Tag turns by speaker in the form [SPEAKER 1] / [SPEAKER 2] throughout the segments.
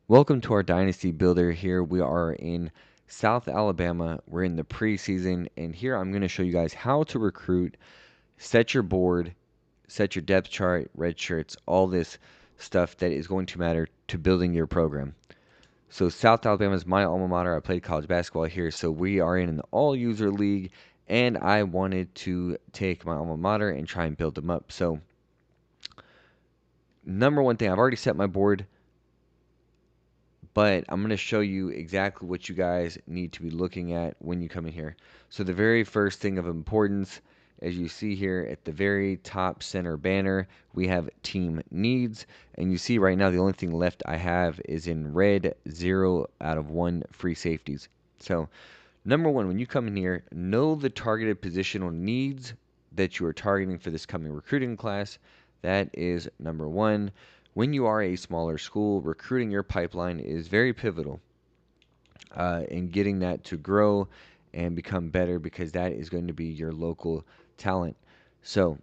[SPEAKER 1] Welcome to our Dynasty Builder. Here we are in South Alabama. We're in the preseason, and here I'm going to show you guys how to recruit, set your board, set your depth chart, red shirts, all this stuff that is going to matter to building your program. So South Alabama is my alma mater. I played college basketball here, so we are in an all-user league, and I wanted to take my alma mater and try and build them up. So number one thing, I've already set my board, but I'm going to show you exactly what you guys need to be looking at when you come in here. So the very first thing of importance, as you see here at the very top center banner, we have team needs. And you see right now the only thing left I have is in red, 0 out of 1 free safeties. So number one, when you come in here, know the targeted positional needs that you are targeting for this coming recruiting class. That is number one. When you are a smaller school, recruiting your pipeline is very pivotal in getting that to grow and become better, because that is going to be your local talent. So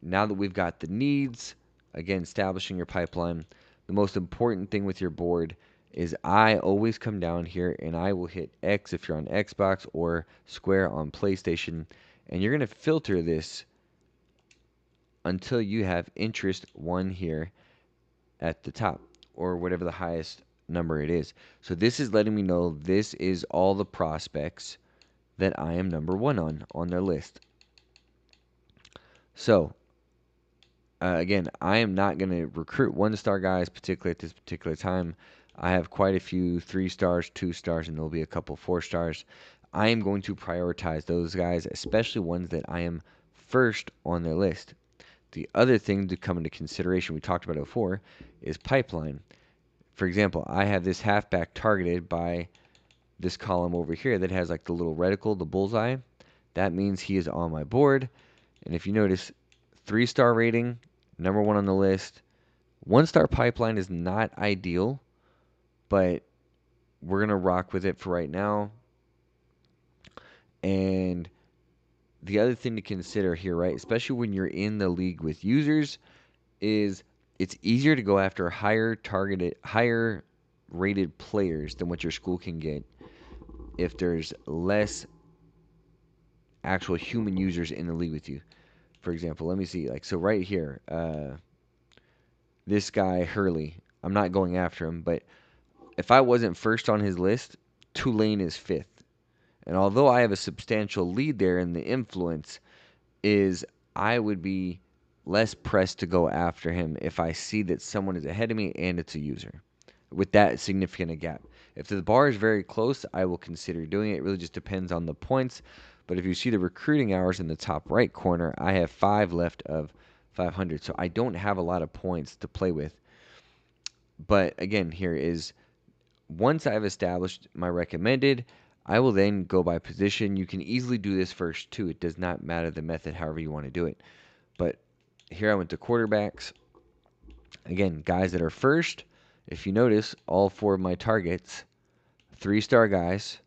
[SPEAKER 1] now that we've got the needs, again, establishing your pipeline, the most important thing with your board is I always come down here and I will hit X if you're on Xbox or square on PlayStation, and you're going to filter this until you have interest 1 here at the top, or whatever the highest number it is. So this is letting me know this is all the prospects that I am number 1 on their list. So again, I am not going to recruit 1-star guys, particularly at this particular time. I have quite a few 3 stars, 2 stars, and there'll be a couple 4 stars. I am going to prioritize those guys, especially ones that I am first on their list. The other thing to come into consideration, we talked about it before, is pipeline. For example, I have this halfback targeted by this column over here that has like the little reticle, the bullseye. That means he is on my board. And if you notice, 3-star rating, number 1 on the list. 1-star pipeline is not ideal, but we're going to rock with it for right now. And the other thing to consider here, right, especially when you're in the league with users, is it's easier to go after higher rated players than what your school can get if there's less actual human users in the league with you. For example, let me see, so right here, this guy Hurley, I'm not going after him, but if I wasn't first on his list, Tulane is 5th. And although I have a substantial lead there, in the influence is I would be less pressed to go after him if I see that someone is ahead of me and it's a user with that significant a gap. If the bar is very close, I will consider doing it. It really just depends on the points. But if you see the recruiting hours in the top right corner, I have 5 left of 500. So I don't have a lot of points to play with. But again, here is once I've established my recommended, I will then go by position. You can easily do this first too. It does not matter the method, however you want to do it. But here I went to quarterbacks. Again, guys that are first. If you notice, all 4 of my targets, 3-star guys,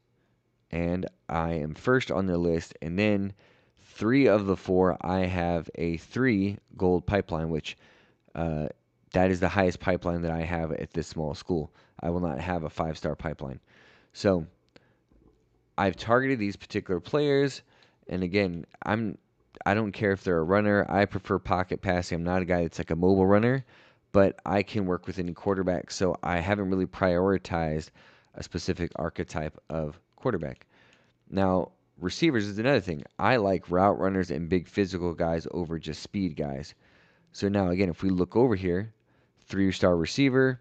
[SPEAKER 1] and I am first on their list. And then 3 of the 4, I have a 3 gold pipeline, which that is the highest pipeline that I have at this small school. I will not have a 5-star pipeline. So I've targeted these particular players, and again, I don't care if they're a runner. I prefer pocket passing. I'm not a guy that's like a mobile runner, but I can work with any quarterback. So I haven't really prioritized a specific archetype of quarterback. Now, receivers is another thing. I like route runners and big physical guys over just speed guys. So now again, if we look over here, 3-star receiver,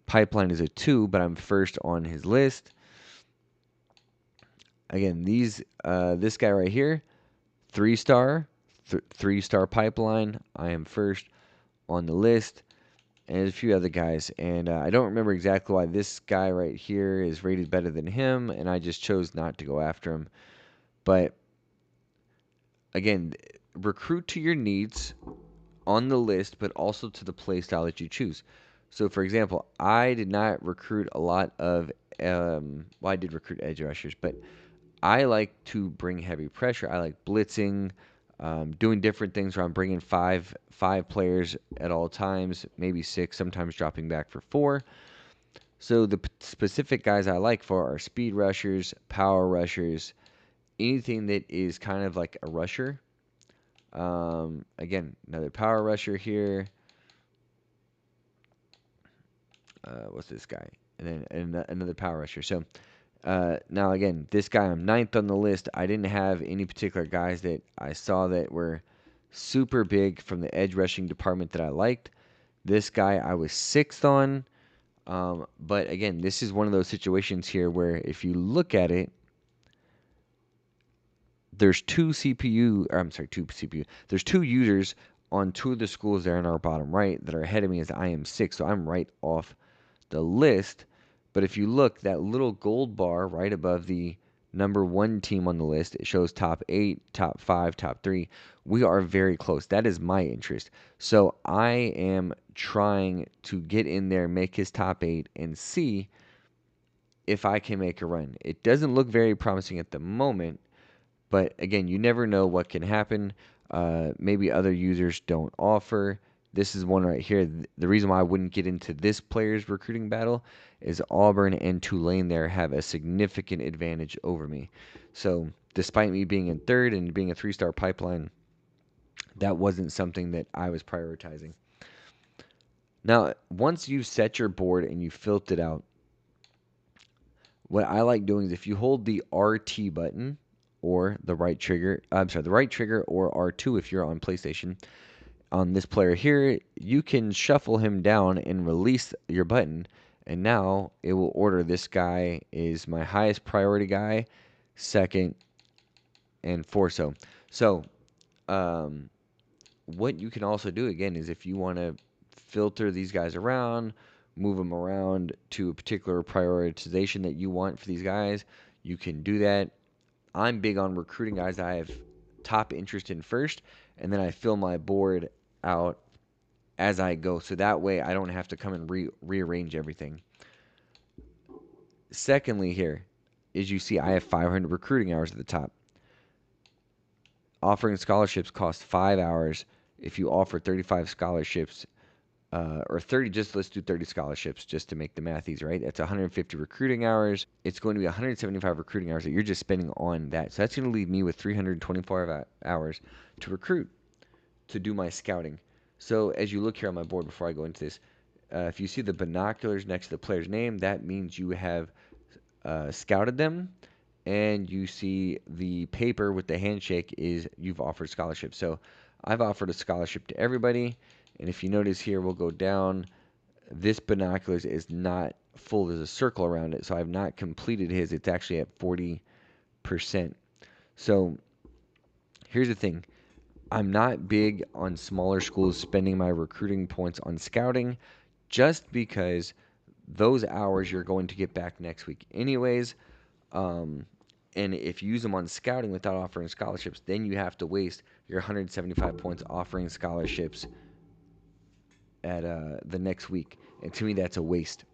[SPEAKER 1] pipeline is a 2, but I'm first on his list. Again, this guy right here, 3-star, 3-star pipeline. I am first on the list, and a few other guys. And I don't remember exactly why this guy right here is rated better than him, and I just chose not to go after him. But again, recruit to your needs on the list, but also to the play style that you choose. So, for example, I did not recruit a lot of, I did recruit edge rushers, but I like to bring heavy pressure. I like blitzing, doing different things where I'm bringing five players at all times, maybe 6, sometimes dropping back for 4. So the specific guys I like for are speed rushers, power rushers, anything that is kind of like a rusher. Again, another power rusher here. What's this guy? And then another power rusher. So now again, this guy I'm ninth on the list. I didn't have any particular guys that I saw that were super big from the edge rushing department that I liked. This guy I was sixth on. But again, this is one of those situations here where if you look at it, there's two CPU. There's two users on two of the schools there in our bottom right that are ahead of me as I am six. So I'm right off the list. But if you look, that little gold bar right above the number one team on the list, it shows top 8, top 5, top 3. We are very close. That is my interest. So I am trying to get in there, make his top 8, and see if I can make a run. It doesn't look very promising at the moment, but again, you never know what can happen. Maybe other users don't offer. This is one right here. The reason why I wouldn't get into this player's recruiting battle is Auburn and Tulane there have a significant advantage over me. So despite me being in third and being a 3-star pipeline, that wasn't something that I was prioritizing. Now, once you set your board and you filtered it out, what I like doing is if you hold the RT button or the right trigger, the right trigger or R2 if you're on PlayStation, on this player here, you can shuffle him down and release your button. And now it will order this guy is my highest priority guy, second, and fourth. So what you can also do again is if you want to filter these guys around, move them around to a particular prioritization that you want for these guys, you can do that. I'm big on recruiting guys I have top interest in first, and then I fill my board out as I go. So that way I don't have to come and rearrange everything. Secondly, here, as you see, I have 500 recruiting hours at the top. Offering scholarships costs 5 hours. If you offer 35 scholarships, or 30, just let's do 30 scholarships just to make the math easy, right? That's 150 recruiting hours. It's going to be 175 recruiting hours that you're just spending on that. So that's going to leave me with 324 hours to recruit, to do my scouting. So as you look here on my board before I go into this, if you see the binoculars next to the player's name, that means you have scouted them. And you see the paper with the handshake is you've offered scholarship. So I've offered a scholarship to everybody. And if you notice here, we'll go down. This binoculars is not full. There's a circle around it. So I've not completed his. It's actually at 40%. So here's the thing. I'm not big on smaller schools spending my recruiting points on scouting just because those hours you're going to get back next week anyways. And if you use them on scouting without offering scholarships, then you have to waste your 175 points offering scholarships at the next week. And to me, that's a waste.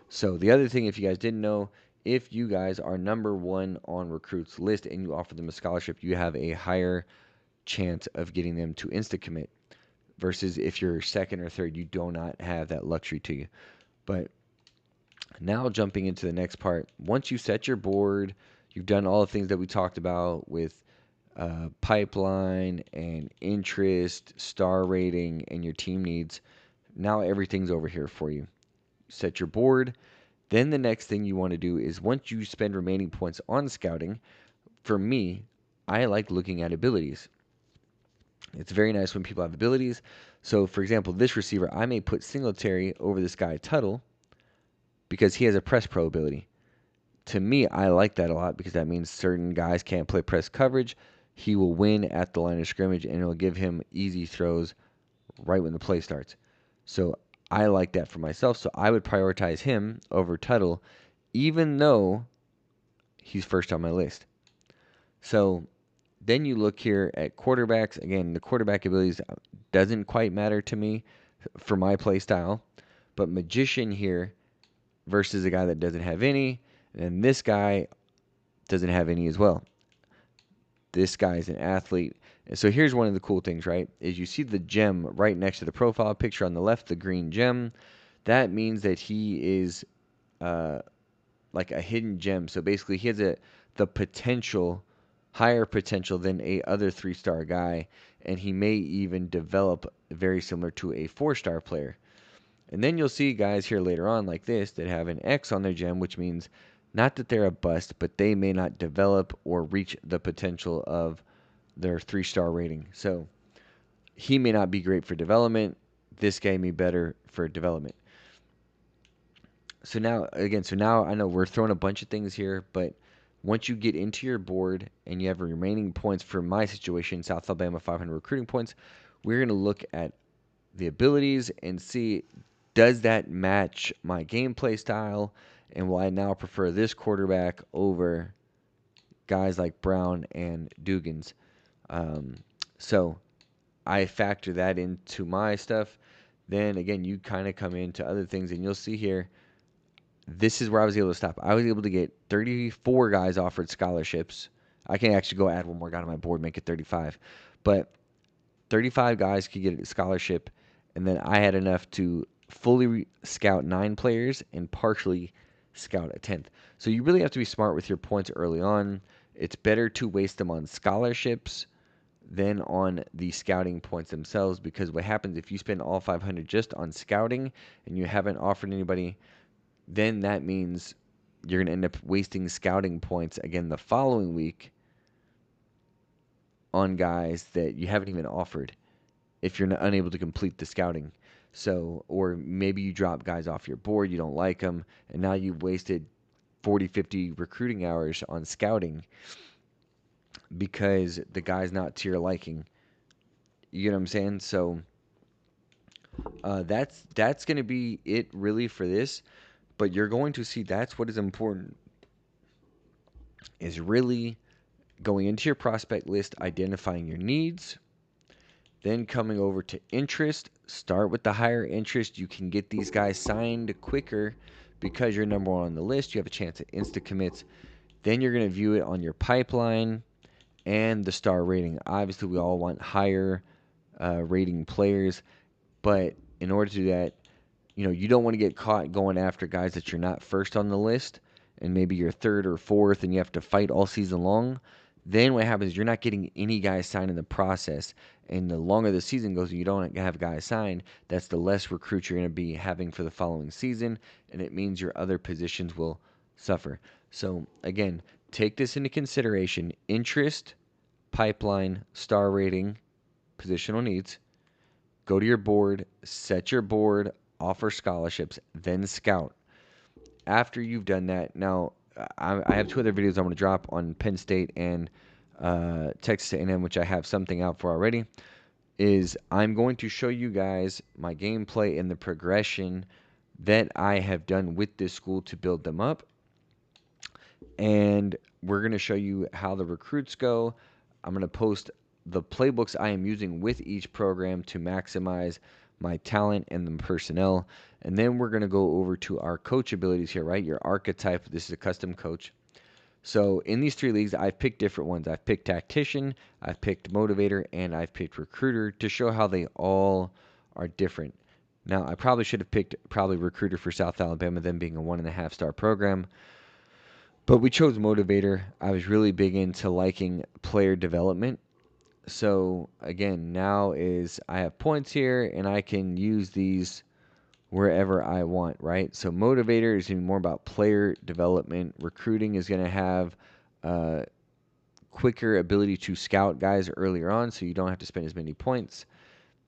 [SPEAKER 1] So the other thing, if you guys didn't know, if you guys are number one on recruits list and you offer them a scholarship, you have a higher chance of getting them to insta-commit versus if you're second or third, you do not have that luxury to you. But now jumping into the next part, once you set your board, you've done all the things that we talked about with pipeline and interest, star rating, and your team needs. Now everything's over here for you. Set your board. Then the next thing you want to do is once you spend remaining points on scouting, for me, I like looking at abilities. It's very nice when people have abilities. So, for example, this receiver, I may put Singletary over this guy Tuttle because he has a press pro ability. To me, I like that a lot because that means certain guys can't play press coverage. He will win at the line of scrimmage, and it'll give him easy throws right when the play starts. So I like that for myself. So I would prioritize him over Tuttle, even though he's first on my list. So then you look here at quarterbacks. Again, the quarterback abilities doesn't quite matter to me for my play style. But Magician here versus a guy that doesn't have any. And this guy doesn't have any as well. This guy's an athlete. And so here's one of the cool things, right? Is you see the gem right next to the profile picture on the left, the green gem. That means that he is uh, like a hidden gem. So basically, he has the potential, higher potential than a other 3-star guy, and he may even develop very similar to a 4-star player. And then you'll see guys here later on like this that have an X on their gem, which means not that they're a bust, but they may not develop or reach the potential of their 3-star rating. So he may not be great for development. This guy may be better for development. So now I know we're throwing a bunch of things here, but once you get into your board and you have remaining points for my situation, South Alabama 500 recruiting points, we're going to look at the abilities and see, does that match my gameplay style, and will I now prefer this quarterback over guys like Brown and Dugans? So I factor that into my stuff. Then again, you kind of come into other things, and you'll see here, this is where I was able to stop. I was able to get 34 guys offered scholarships. I can actually go add one more guy to my board, make it 35. But 35 guys could get a scholarship, and then I had enough to fully scout 9 players and partially scout a 10th. So you really have to be smart with your points early on. It's better to waste them on scholarships than on the scouting points themselves, because what happens if you spend all 500 just on scouting and you haven't offered anybody, then that means you're going to end up wasting scouting points again the following week on guys that you haven't even offered if you're unable to complete the scouting. So, or maybe you drop guys off your board, you don't like them, and now you've wasted 40, 50 recruiting hours on scouting because the guy's not to your liking. You know what I'm saying? So that's going to be it really for this. But you're going to see that's what is important, is really going into your prospect list, identifying your needs, then coming over to interest. Start with the higher interest. You can get these guys signed quicker because you're number 1 on the list. You have a chance at insta commits. Then you're going to view it on your pipeline and the star rating. Obviously, we all want higher rating players, but in order to do that, you don't want to get caught going after guys that you're not first on the list, and maybe you're 3rd or 4th, and you have to fight all season long. Then what happens is you're not getting any guys signed in the process, and the longer the season goes and you don't have guys signed, that's the less recruits you're going to be having for the following season, and it means your other positions will suffer. So again, take this into consideration: interest, pipeline, star rating, positional needs. Go to your board, set your board, offer scholarships, then scout. After you've done that, now I have 2 other videos I'm going to drop on Penn State and Texas A&M, which I have something out for already. Is I'm going to show you guys my gameplay and the progression that I have done with this school to build them up. And we're going to show you how the recruits go. I'm going to post the playbooks I am using with each program to maximize my talent and the personnel. And then we're going to go over to our coach abilities here, right? Your archetype. This is a custom coach. So in these 3 leagues, I've picked different ones. I've picked tactician, I've picked motivator, and I've picked recruiter to show how they all are different. Now, I probably should have picked recruiter for South Alabama, them being a 1.5-star program. But we chose motivator. I was really big into liking player development. So again, now is I have points here and I can use these wherever I want, right? So motivator is going to be more about player development. Recruiting is going to have quicker ability to scout guys earlier on, so you don't have to spend as many points.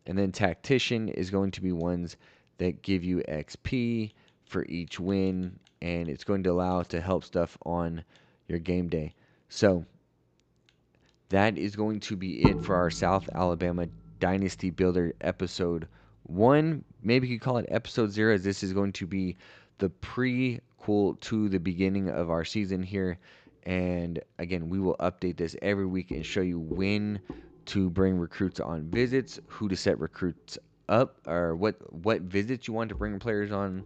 [SPEAKER 1] And then tactician is going to be ones that give you XP for each win, and it's going to allow to help stuff on your game day. So that is going to be it for our South Alabama Dynasty Builder episode 1. Maybe you could call it episode 0, as this is going to be the prequel to the beginning of our season here. And again, we will update this every week and show you when to bring recruits on visits, who to set recruits up, or what visits you want to bring players on,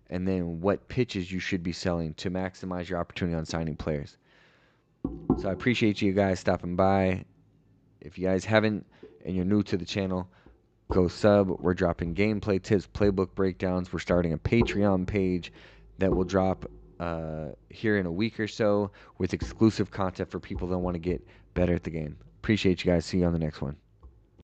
[SPEAKER 1] and then what pitches you should be selling to maximize your opportunity on signing players. So I appreciate you guys stopping by. If you guys haven't and you're new to the channel, go sub. We're dropping gameplay tips, playbook breakdowns. We're starting a Patreon page that will drop here in a week or so with exclusive content for people that want to get better at the game. Appreciate you guys. See you on the next one.